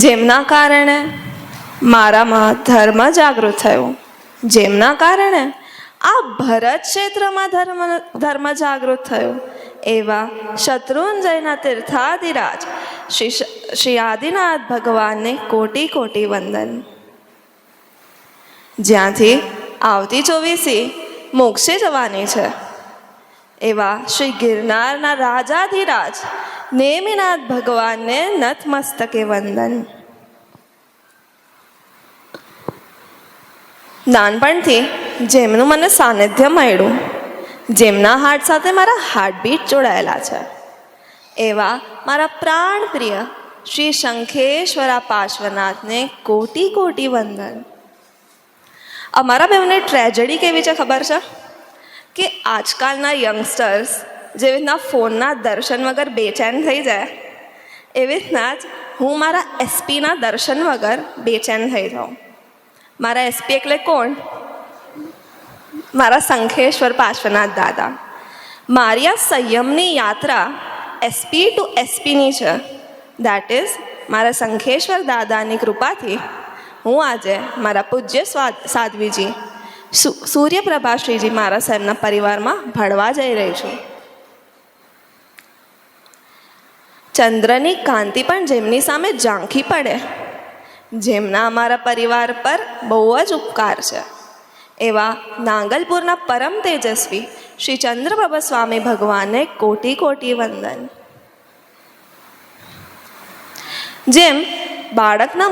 જેમના કારણે મારામાં ધર્મ જાગૃત થયો, જેમના કારણે આ ભરત ક્ષેત્રમાં ધર્મ જાગૃત થયો, એવા શત્રુંજયના તીર્થાધિરાજ શ્રી આદિનાથ ભગવાનને કોટી કોટી વંદન. જ્યાંથી આવતી 24 મોક્ષે જવાની છે, એવા શ્રી ગિરનારના રાજાધિરાજ નેમિનાથ ભગવાનને નતમસ્તકે વંદન. નાનપણથી જેમનું મને સાનિધ્ય મળ્યું, જેમના હાર્ટ સાથે મારા હાર્ટબીટ જોડાયેલા છે, એવા મારા પ્રાણ પ્રિય શ્રી શંખેશ્વરા પાર્શ્વનાથને કોટી કોટી વંદન. અમારા બેવને ટ્રેજેડી કેવી છે ખબર છે? કે આજકાલના યંગસ્ટર્સ જેવી રીતના ફોનના દર્શન વગર બેચેન થઈ જાય, એવી રીતના જ હું મારા એસપીના દર્શન વગર બેચેન થઈ જાઉં. મારા એસપી એટલે કોણ? મારા શંખેશ્વર પાર્શ્વનાથ દાદા. મારી આ સંયમની યાત્રા એસપી ટુ એસપીની છે. દેટ ઇઝ મારા શંખેશ્વર દાદાની કૃપાથી હું આજે મારા પૂજ્ય સાધ્વીજી સૂર્યપ્રભાશ્રીજી મારા સાહેબના પરિવારમાં ભળવા જઈ રહી છું. ચંદ્રની કાંતિ પણ જેમની સામે ઝાંખી પડે, જેમના અમારા પરિવાર પર બહુ જ ઉપકાર છે, એવા નાગલપુરના પરમ તેજસ્વી શ્રી ચંદ્રપ્રભા સ્વામી ભગવાનને કોટી કોટી વંદન. જેમ બાળકના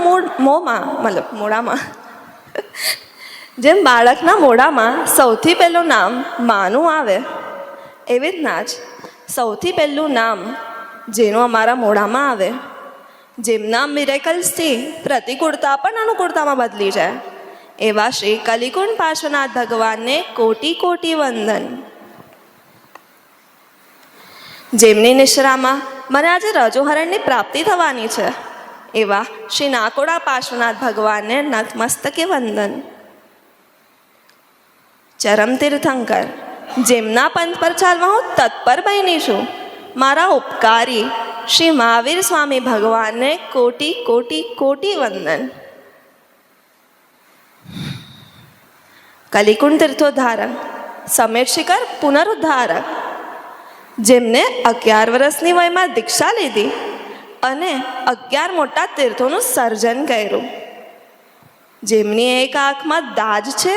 જેમ બાળકના મોઢામાં સૌથી પહેલું નામ માનું આવે, એવી રીતના જ સૌથી પહેલું નામ જેનું અમારા મોઢામાં આવે, જેમના મિરેકલ્સથી પ્રતિકૂળતા પણ અનુકૂળતામાં બદલી જાય, એવા શ્રી કલિકુંડ પાર્શ્વનાથ ભગવાનને કોટી કોટી વંદન. જેમની નિશ્રામાં મને આજે રજોહરણની પ્રાપ્તિ થવાની છે, એવા શ્રી નાકોડા પાર્શ્વનાથ ભગવાનને નતમસ્તકે વંદન. ચરમ તીર્થંકર જેમના પંથ પર ચાલવા હું તત્પર બની છું, મારા ઉપકારી શ્રી મહાવીર સ્વામી ભગવાનને કોટી કોટી કોટી વંદન. કલિકુંડ તીર્થોદ્ધારક સમેટ શિખર પુનરુદ્ધારક, જેમને 11 વર્ષની વયમાં દીક્ષા લીધી અને 11 મોટા તીર્થોનું સર્જન કર્યું, જેમની એક આંખમાં દાજ છે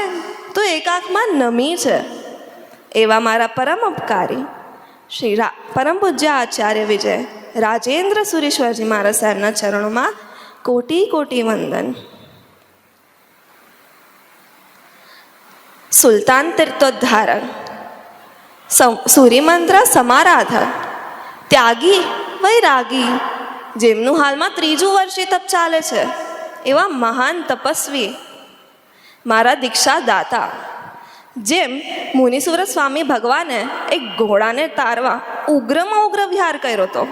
તો એક આંખમાં નમી છે, એવા મારા પરમ ઉપકારી શ્રી પરમ પૂજ્ય આચાર્ય વિજય રાજેન્દ્ર સુરીશ્વરજી મારા સાહેબના ચરણોમાં કોટી કોટી વંદન. સુલતાન તીર્થોદ્ધારક સૂર્યમંત્ર સમારાધક ત્યાગી વૈરાગી, જેમનું હાલમાં 3જું વર્ષી તપ ચાલે છે, એવા મહાન તપસ્વી મારા દીક્ષા દાતા, જેમ મુનિસુવ્રત સ્વામી ભગવાને એક ઘોડાને તારવા ઉગ્રમાં ઉગ્ર વિહાર કર્યો હતો,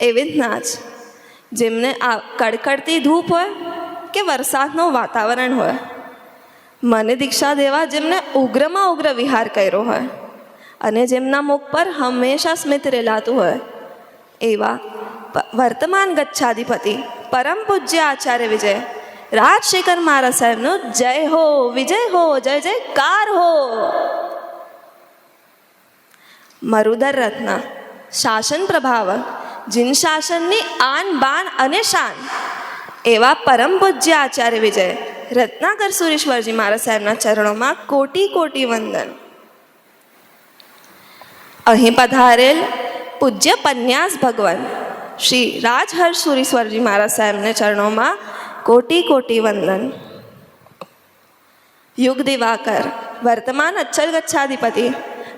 એવી રીતના જ જેમને આ કડકડતી ધૂપ હોય કે વરસાદનું વાતાવરણ હોય, મને દીક્ષા દેવા જેમને ઉગ્રમાં ઉગ્ર વિહાર કર્યો હોય અને જેમના મુખ પર હંમેશા સ્મિત રેલાતું હોય, એવા વર્તમાન ગચ્છાધિપતિ પરમ પૂજ્ય આચાર્ય વિજય રાજશેખર મહારાજ સાહેબનો જય હો, વિજય હો, જય જયકાર હો. મરુદર રત્ન શાસન પ્રભાવક, જીન શાસનની આન બાન અને શાન, એવા પરમ પૂજ્ય આચાર્ય વિજય રત્નાકર સુરેશ્વરજી મહારાજ સાહેબના ચરણોમાં કોટી કોટી વંદન. અહીં પધારેલ પૂજ્ય પન્યાસ ભગવાન શ્રી રાજહર્ષ સુરેશ્વરજી મહારાજ સાહેબને ચરણોમાં કોટી કોટી વંદન. યુગ દિવાકર વર્તમાન અચ્છલ ગચ્છાધિપતિ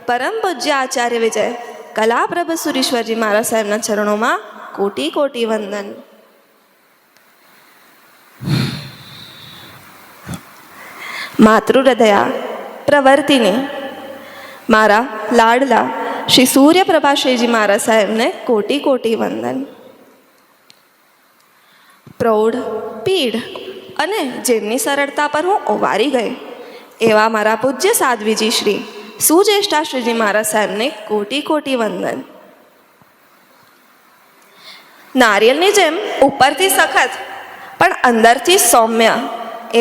પરમ પૂજ્ય આચાર્ય વિજય કલાપ્રભ સુરેશ્વરજી મહારાજ સાહેબના ચરણોમાં કોટી કોટી વંદન. માતૃહૃદયા પ્રવર્તિની મારા લાડલા શ્રી સૂર્યપ્રભાશ્રીજી મહારાજ સાહેબને કોટી કોટી વંદન. પ્રૌઢ પીઢ અને જેમની સરળતા પર હું ઓવારી ગઈ, એવા મારા પૂજ્ય સાધ્વીજી શ્રી સુજેષ્ઠાશ્રીજી મહારાજ સાહેબને કોટી કોટી વંદન. નારિયેળની જેમ ઉપરથી સખત પણ અંદરથી સૌમ્ય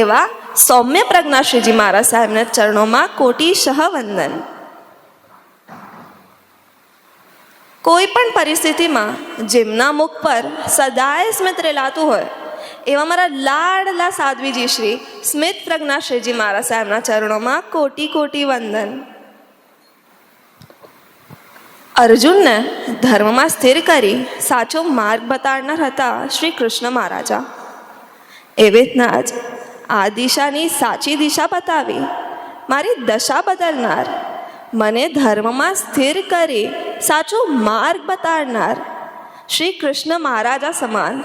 એવા સૌમ્ય પ્રજ્ઞા શ્રીજી મહારાજ સાહેબના ચરણોમાં કોટીશઃ વંદન. કોઈ પણ પરિસ્થિતિમાં જેમના મુખ પર સદાય સ્મિત રેલાતું હોય એવા મારા લાડલા સાધ્વીજી શ્રી સ્મિત પ્રજ્ઞા શ્રીજી મહારાજ સાહેબના ચરણોમાં કોટી કોટી વંદન. અર્જુનને ધર્મમાં સ્થિર કરી સાચો માર્ગ બતાડનાર હતા શ્રી કૃષ્ણ મહારાજા. એવી રીતના જ આ દિશાની સાચી દિશા બતાવી મારી દશા બદલનાર, મને ધર્મમાં સ્થિર કરી સાચો માર્ગ બતાડનાર શ્રી કૃષ્ણ મહારાજા સમાન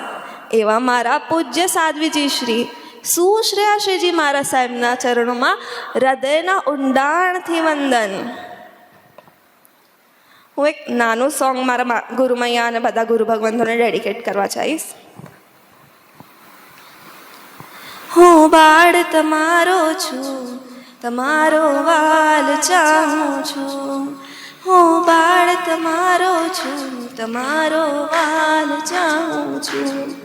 એવા મારા પૂજ્ય સાધ્વીજી શ્રી સુશ્રેયા શ્રીજી મહારાજ સાહેબના ચરણોમાં હૃદયના ઊંડાણથી વંદન. હું એક નાનું સોંગ મારા ગુરુમૈયા અને બધા ગુરુ ભગવંતોને ડેડિકેટ કરવા ચાહીશ. હું બાળ તમારો છું, તમારો વાલ ચાહું છું. હું બાળ તમારો છું, તમારો વાલ ચાહું છું.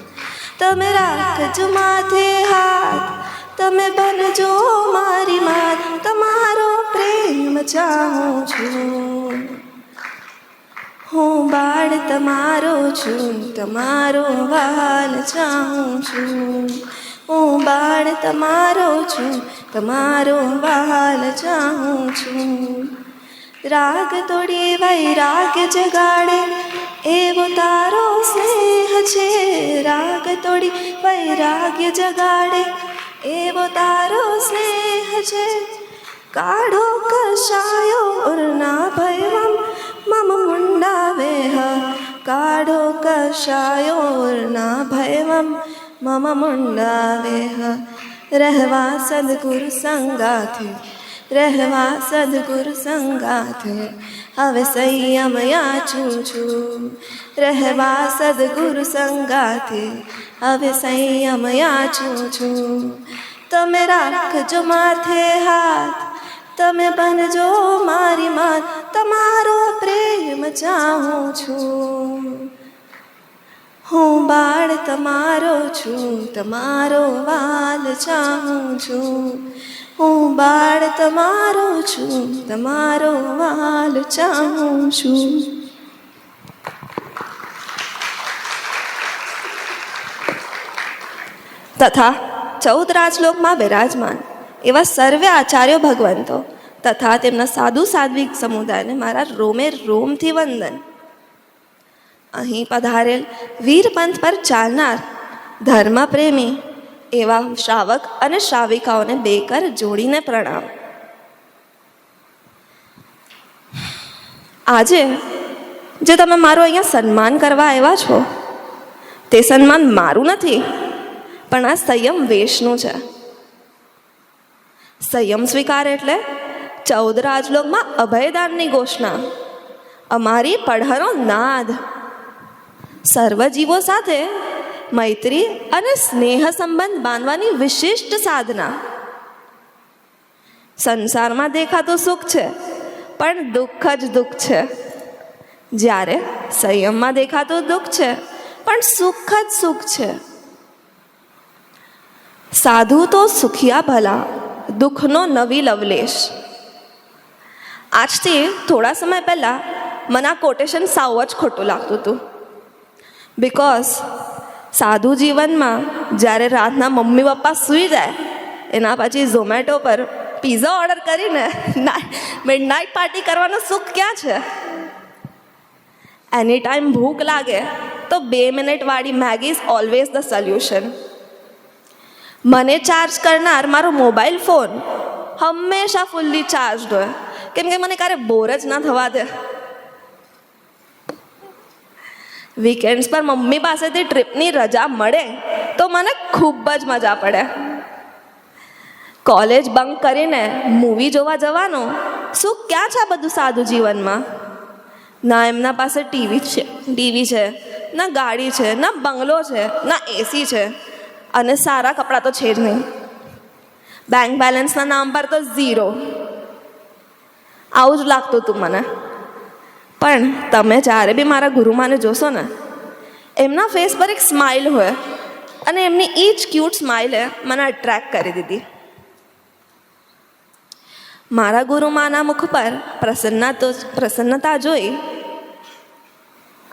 તમે રાખજો માથે હાથ, તમે બનજો મારી માત, તમારો પ્રેમ ચાહું છું. હું બાળ તમારો છું, તમારો વાલ ચાહું છું. હું બાળ તમારો છું, તમારો વાલ ચાહું છું. રાગ તોડી વૈરાગ્ય જગાડે એવો તારો સ્નેહ છે. રાગ તોડી વૈરાગ્ય જગાડે એવો તારો સ્નેહ છે. કાઢો કશાયો ઉરના ભયમ મમ મુંડા વેહ. કાઢો કશાયો ઉરના ભયમ મમ મુંડા વેહ. રહેવા સદગુરુ સંગાથે, રહેવા સદગુરુ સંગાથે હવે સંયમ યાચું છું. રહેવા સદગુરુ સંગાથે હવે સંયમ યાચું છું. તમે રાખજો માથે હાથ, તમે બનજો મારી માત, તમારો પ્રેમ ચાહું છું. હું બાળ તમારો છું, તમારો વાલ ચાહું છું. હું બાળ તમારો છું, તમારો વાલ ચાહું છું. તથા 14 રાજલોકમાં બિરાજમાન એવા સર્વે આચાર્યો ભગવંતો તથા તેમના સાધુ સાધ્વી સમુદાયને મારા રોમે રોમથી વંદન. અહીં પધારેલ વીરપંથ પર ચાલનાર ધર્મપ્રેમી એવા શ્રાવક અને શ્રાવિકાઓને બેકર જોડીને પ્રણામ. આજે જે તમે મારું અહીંયા સન્માન કરવા આવ્યા છો તે સન્માન મારું નથી, પણ આ સંયમ વેશનું છે. સંયમ સ્વીકાર એટલે 14 રાજલોકમાં અભયદાનની ઘોષણા, અમારી પઢહરો નાદ, સર્વજીવો સાથે મૈત્રી અને સ્નેહ સંબંધ બાંધવાની વિશિષ્ટ સાધના. સંસારમાં દેખાતું સુખ છે પણ દુઃખ જ દુઃખ છે, જ્યારે સંયમમાં દેખાતું દુઃખ છે પણ સુખ જ સુખ છે. સાધુ તો સુખિયા ભલા, દુઃખનો નવી લવલેશ. આજથી થોડા સમય પહેલાં મને આ કોટેશન સાવ જ ખોટું લાગતું હતું. બિકોઝ સાધુ જીવનમાં જ્યારે રાતના મમ્મી પપ્પા સૂઈ જાય એના પછી ઝોમેટો પર પિઝા ઓર્ડર કરીને મિડનાઇટ પાર્ટી કરવાનું સુખ ક્યાં છે? એની ટાઈમ ભૂખ લાગે તો 2 મિનિટવાળી Maggi is always the solution. મને ચાર્જ કરનાર મારો મોબાઈલ ફોન હંમેશા ફૂલ્લી ચાર્જડ હોય, કેમ કે મને ક્યારે બોર જ ના થવા દે. વીકેન્ડ્સ પર મમ્મી પાસેથી ટ્રીપની રજા મળે તો મને ખૂબ જ મજા પડે. કોલેજ બંક કરીને મૂવી જોવા જવાનો સુખ ક્યાં છે આ બધું સાદું જીવનમાં? ના એમના પાસે ટીવી છે, ના ગાડી છે, ના બંગલો છે, ના એસી છે, અને સારા કપડાં તો છે જ નહીં. બેંક બેલેન્સના નામ પર તો 0. આવું જ લાગતું હતું મને. પણ તમે જ્યારે બી મારા ગુરુમાને જોશો ને એમના ફેસ પર એક સ્માઇલ હોય અને એમની એ જ ક્યુટ સ્માઇલે મને અટ્રેક્ટ કરી દીધી. મારા ગુરુમાના મુખ પર પ્રસન્નતા જોઈ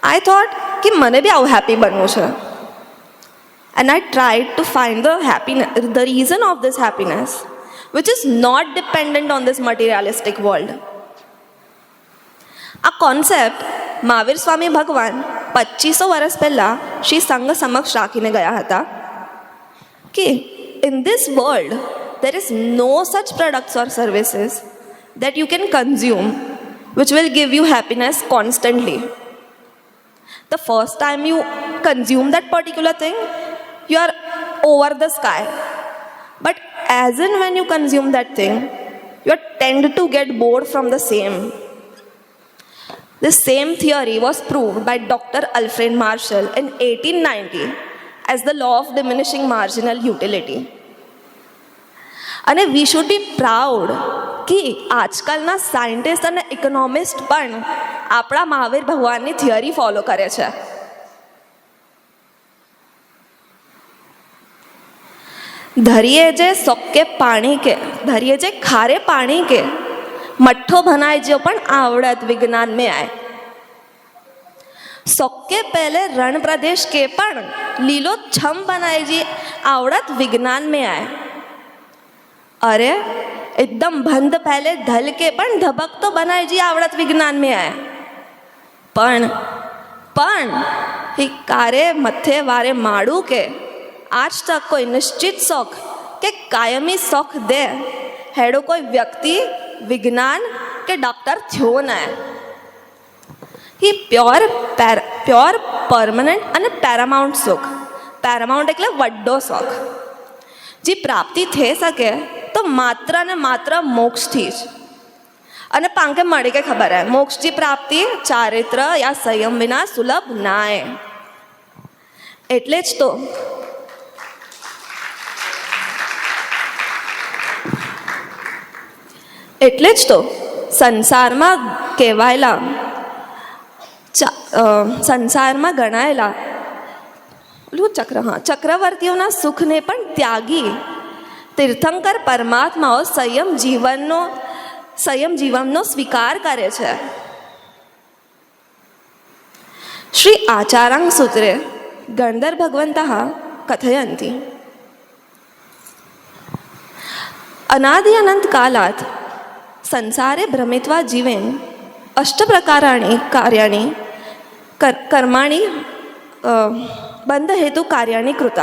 આઈ થોટ કે મને બી આવું હેપી બનવું છે. And I tried to find the reason of this happiness which is not dependent on this materialistic world. આ કોન્સેપ્ટ મહાવીર સ્વામી ભગવાન 2500 વર્ષ પહેલાં શ્રી સંઘ સમક્ષ રાખીને ગયા હતા કે in this world there is no such products or services that you can consume which will give you happiness constantly. The first time you consume that particular thing, you are over the sky. But as in when you consume that thing, you tend to get bored from the same. The same theory was proved by Dr. Alfred Marshall in 1890 as the law of diminishing marginal utility. અને we should be proud કે આજકાલના scientist અને economist પણ આપણા મહાવીર ભગવાનની theory follow કરે છે. धरिए जे सोके पाणी के धरिए जे खारे पाणी के मठ्ठो बनाए जो पण आवड़त विज्ञान में आए. सोके पहले रण प्रदेश के पण लीलो छम बनाए जी आवड़त विज्ञान में आए. अरे एकदम बंद पहले धल के पण धबक तो बनाए जी आवड़त विज्ञान में आए. पण ही कारे मथे वारे माड़ू के आज तक कोई निश्चित शौक के कायमी शौक दे हेड़ो कोई व्यक्ति विज्ञान के डॉक्टर थयो न. ही प्योर परमनंट અને પેરામાઉન્ટ સુખ. પેરામાઉન્ટ એટલે વડો શોખ જે પ્રાપ્તિ થઈ શકે તો માત્ર ને માત્ર મોક્ષથી જ. અને પાંકે મળી કે ખબર હે મોક્ષની પ્રાપ્તિ ચારિત્ર યા સંયમ વિના સુલભ નાય. એટલે જ તો એટલે જ તો સંસારમાં કહેવાયેલા સંસારમાં ગણાયેલા ચક્રવર્તીઓના સુખને પણ ત્યાગી તીર્થંકર પરમાત્માઓ સંયમ જીવનનો સ્વીકાર કરે છે. શ્રી આચારાંગ સૂત્રે ગણધર ભગવन्तः કથયन्ति અનાદિ અનંત કાલાત સંસારે ભ્રમિત્વા જીવેન અષ્ટપ્રકારાણि કાર્યાણि કર્માણि બંધહેતુ કાર્યાણि કૃતઃ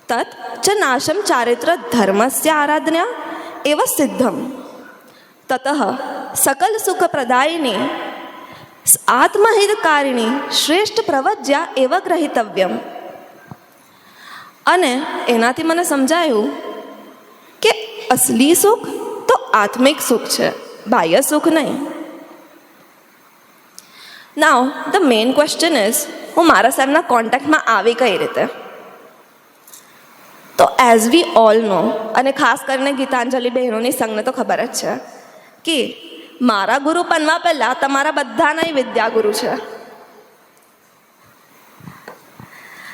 તત ચ નાશમ ચારિત્ર ધર્મસ્ય આરાધના એવ સિદ્ધમ તતઃ સકલ સુખ પ્રદાયિની આત્મહિતકારિણી શ્રેષ્ઠ પ્રવજ્યા એવ ગ્રહિતવ્યમ. અને એનાથી મને સમજાયું કે અસલી સુખ તો આત્મિક સુખ છે, બાહ્ય સુખ નહીં. નાઉ ધ મેઇન ક્વેશ્ચન ઇઝ હું મારા સાહેબના કોન્ટેક્ટમાં આવી કઈ રીતે? તો એઝ વી ઓલ નો, અને ખાસ કરીને ગીતાંજલિ બહેનોની સંઘને તો ખબર જ છે કે મારા ગુરુ બનવા પહેલાં તમારા બધાના વિદ્યાગુરુ છે.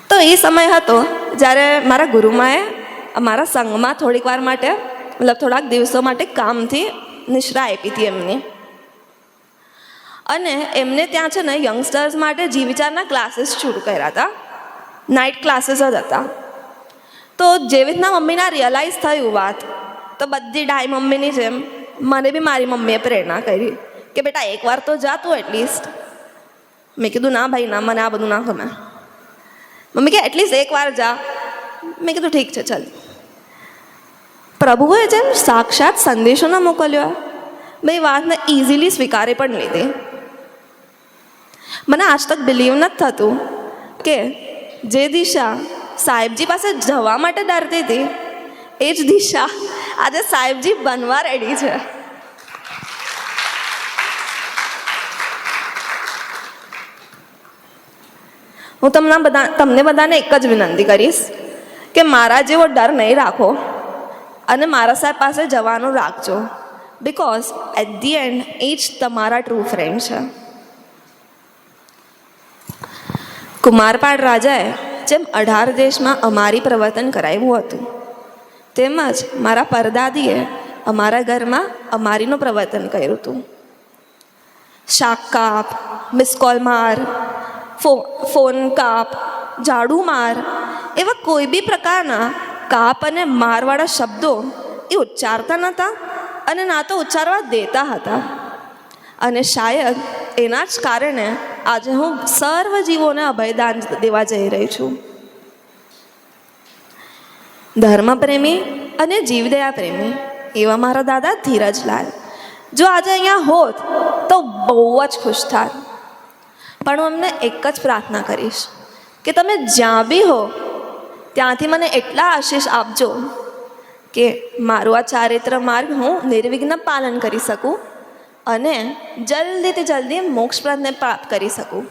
તો એ સમય હતો જ્યારે મારા ગુરુમાએ મારા સંઘમાં થોડીક વાર માટે થોડાક દિવસો માટે કામથી નિશ્રા આપી હતી એમની. અને એમને ત્યાં છે ને યંગસ્ટર્સ માટે જીવવિચારના ક્લાસીસ શરૂ કર્યા હતા. નાઇટ ક્લાસીસ જ હતા. તો જેવી રીતના મમ્મીના રિયલાઇઝ થયું વાત, તો બધી ડાય મમ્મીની જેમ મને બી મારી મમ્મીએ પ્રેરણા કરી કે બેટા એકવાર તો જા તું એટલીસ્ટ. મેં કીધું ના ભાઈ ના, મને આ બધું ના ગમે. મમ્મી કે એટલીસ્ટ એકવાર જા. મેં કીધું ઠીક છે ચાલ. પ્રભુએ જેમ સાક્ષાત સંદેશો ન મોકલ્યો, મેં એ વાતને ઇઝીલી સ્વીકારી પણ લીધી. મને આજ તક બિલીવ નથી થતું કે જે દિશા સાહેબજી પાસે જવા માટે ડરતી હતી એ જ દિશા આજે સાહેબજી બનવા રેડી છે. હું તમને બધાને એક જ વિનંતી કરીશ કે મારા જેવો ડર નહીં રાખો અને મારા સાહેબ પાસે જવાનું રાખજો. બિકોઝ એટ ધી એન્ડ એ જ તમારા ટ્રુ ફ્રેન્ડ છે. કુમારપાળ રાજાએ જેમ 18 દેશમાં અમારી પ્રવર્તન કરાવ્યું હતું, તેમજ મારા પરદાદીએ અમારા ઘરમાં અમારીનું પ્રવર્તન કર્યું હતું. શાક કાપ, મિસકોલ માર, ફોન કાપ, ઝાડુ માર એવા કોઈ બી પ્રકારના કાપ અને મારવાળા શબ્દો એ ઉચ્ચારતા નહોતા અને ના તો ઉચ્ચારવા દેતા હતા. અને શાયદ એના જ કારણે આજે હું સર્વ જીવોને અભયદાન દેવા જઈ રહી છું. ધર્મપ્રેમી અને જીવદયા પ્રેમી એવા મારા દાદા ધીરજલાલ જો આજે અહીંયા હોત તો બહુ જ ખુશ થાત. પણ હું અમને એક જ પ્રાર્થના કરીશ કે તમે જ્યાં બી હો ત્યાંથી મને એટલા આશીષ આપજો કે મારું આ ચારિત્ર માર્ગ હું નિર્વિઘ્ન પાલન કરી શકું અને જલ્દીથી જલ્દી મોક્ષપ્રદને પ્રાપ્ત કરી શકું.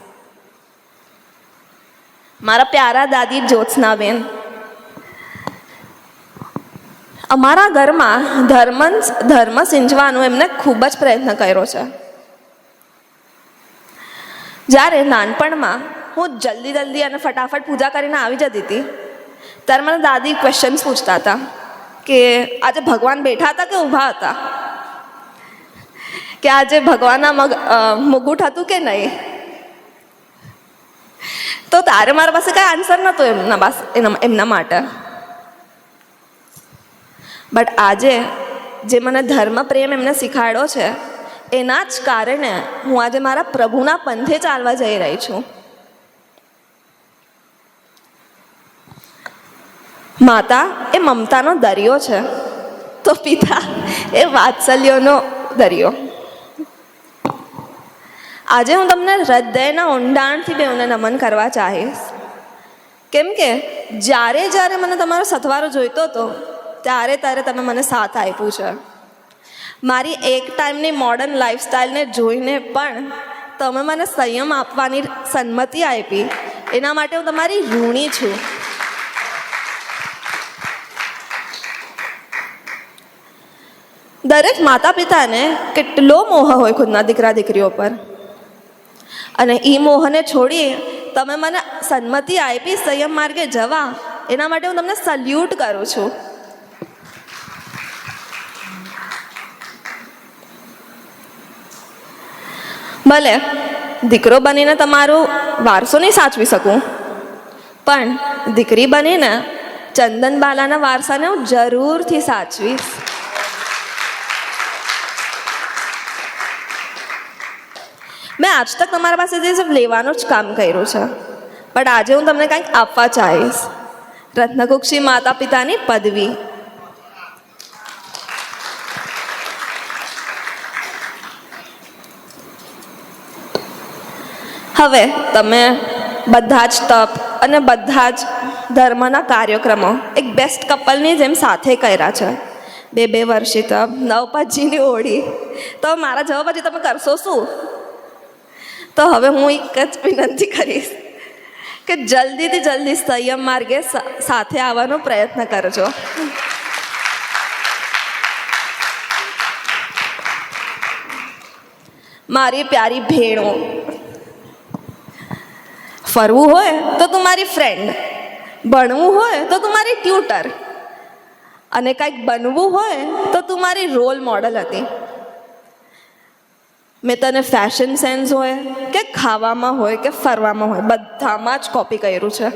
મારા પ્યારા દાદી જ્યોત્સનાબેન, અમારા ઘરમાં ધર્મ સિંચવાનો એમને ખૂબ જ પ્રયત્ન કર્યો છે. જ્યારે નાનપણમાં હું જલ્દી અને ફટાફટ પૂજા કરીને આવી જતી હતી ત્યારે મને દાદી ક્વેશ્ચન્સ પૂછતા હતા કે આજે ભગવાન બેઠા હતા કે ઊભા હતા, કે આજે ભગવાનના મુગુટ હતું કે નહીં. તો તારે મારા પાસે કાંઈ આન્સર નહોતો એમના માટે. બટ આજે જે મને ધર્મ પ્રેમ એમને શીખાડ્યો છે એના જ કારણે હું આજે મારા પ્રભુના પંથે ચાલવા જઈ રહી છું. માતા એ મમતાનો દરિયો છે તો પિતા એ વાત્સલ્યનો દરિયો. આજે હું તમને હૃદયના ઊંડાણથી બેઉને નમન કરવા ચાહીશ, કેમ કે જ્યારે મને તમારો સથવારો જોઈતો હતો ત્યારે તમે મને સાથ આપ્યું છે. મારી એક ટાઈમની મોડર્ન લાઈફસ્ટાઈલને જોઈને પણ તમે મને સંયમ આપવાની સંમતિ આપી, એના માટે હું તમારી ઋણી છું. દરેક માતા પિતાને કેટલો મોહ હોય ખુદના દીકરા દીકરીઓ પર, અને એ મોહને છોડી તમે મને સંમતિ આપી સંયમ માર્ગે જવા, એના માટે હું તમને સલ્યુટ કરું છું. ભલે દીકરો બનીને તમારો વારસો નહીં સાચવી શકું, પણ દીકરી બનીને ચંદનબાલાના વારસાને હું જરૂરથી સાચવીશ. મેં આજ તક તમારા પાસેથી સિર્ફ લેવાનું જ કામ કર્યું છે, પણ આજે હું તમને કંઈક આપવા ચાહીશ. રત્નકુક્ષી માતા પિતાની પદવી. હવે તમે બધા જ તપ અને બધા જ ધર્મના કાર્યક્રમો એક બેસ્ટ કપલની જેમ સાથે કર્યા છે. 2 વર્ષી તપ, 9 પછીની ઓળી, તો મારા જવાબ પછી તમે કરશો શું? તો હવે હું એક જ વિનંતી કરીશ કે જલ્દીથી જલ્દી સંયમ માર્ગે સાથે આવવાનો પ્રયત્ન કરજો. મારી પ્યારી ભેણો, ફરવું હોય તો તું મારી ફ્રેન્ડ, ભણવું હોય તો તું મારી ટ્યુટર, અને કંઈક બનવું હોય તો તું મારી રોલ મોડલ હતી. મેં તને ફેશન સેન્સ હોય કે ખાવામાં હોય કે ફરવામાં હોય બધામાં જ કોપી કર્યું છે.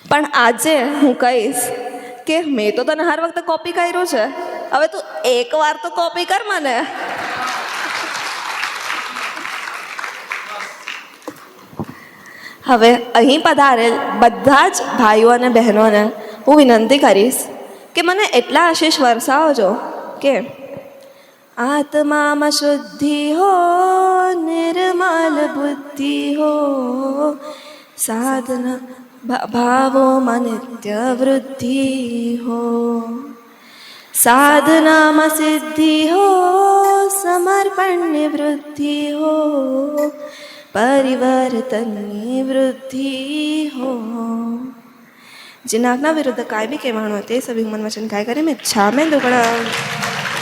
પણ આજે હું કહીશ કે મેં તો તને હર વખતે કોપી કર્યું છે, હવે તું એકવાર તો કોપી કર મને. હવે અહીં પધારેલ બધા જ ભાઈઓ અને બહેનોને હું વિનંતી કરીશ કે મને એટલા આશીષ વરસાવજો કે આત્મામાં શુદ્ધિ હો, નિર્મલ બુદ્ધિ હો, સાધના ભાવોમાં નિત્ય વૃદ્ધિ હો, સાધનામાં સિદ્ધિ હો, સમર્પણની વૃદ્ધિ હો, પરિવર્તનની વૃદ્ધિ હો. जिन आज्ञा विरुद्ध काय भी कहवाणो ते सभी मन वचन काय करे मैं इच्छा में दुगड़ा